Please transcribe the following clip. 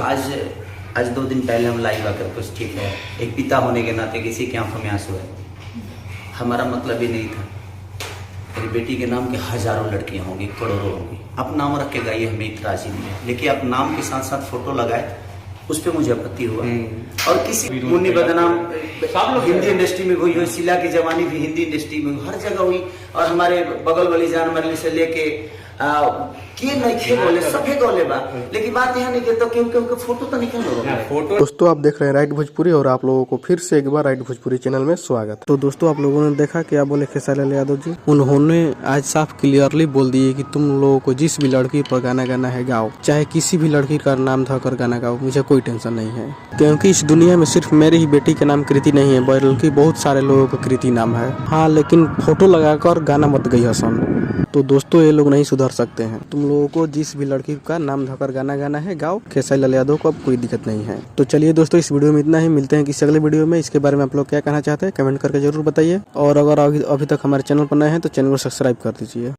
आज 2 दिन पहले हम लाइव आकर कुछ ठीक है, एक पिता होने के नाते किसी की आंखों में आंसू है। हमारा मतलब ही नहीं था। मेरी बेटी के नाम के हजारों लड़कियां होंगी, करोड़ों होंगी। आप नाम रख के गाइए, हमें इतराज ही नहीं है, लेकिन आप नाम के साथ साथ फोटो लगाए, उस पर मुझे आपत्ति हुआ। और किसी मुन्नी बदनाम हिंदी इंडस्ट्री में हुई, शीला की जवानी भी हिंदी इंडस्ट्री में हर जगह हुई। और हमारे बगल वाली जान मरने से लेके किए नहीं खे बोले सफे गोले बा, लेकिन बात यहाँ नहीं कहता क्योंकि फोटो तो निकल रहा। दोस्तों आप देख रहे हैं राइट भोजपुरी और आप लोगों को फिर से एक बार राइट भोजपुरी चैनल में स्वागत। तो दोस्तों आप लोगों ने देखा क्या बोले खेसारी लाल यादव जी, उन्होंने आज साफ क्लियरली बोल दिए कि तुम लोगों को जिस भी लड़की पर गाना गाना है गाओ, चाहे किसी भी लड़की का नाम धोकर गाना गाओ, मुझे कोई टेंशन नहीं है। क्योंकि इस दुनिया में सिर्फ मेरी ही बेटी का नाम कृति नहीं है, बल्कि बहुत सारे लोगों का कृति नाम है। हाँ, लेकिन फोटो लगाकर गाना मत गई हसन। तो दोस्तों ये लोग नहीं सुधर सकते हैं। तुम लोगों को जिस भी लड़की का नाम धोकर गाना गाना है गाओ, खेसारी लाल यादव को अब कोई दिक्कत नहीं है। तो चलिए दोस्तों इस वीडियो में इतना ही, मिलते हैं किसी अगले वीडियो में। इसके बारे में आप लोग क्या कहना चाहते हैं कमेंट करके जरूर बताइए। और अगर अभी तक हमारे चैनल पर नए हैं तो चैनल को सब्सक्राइब कर दीजिए।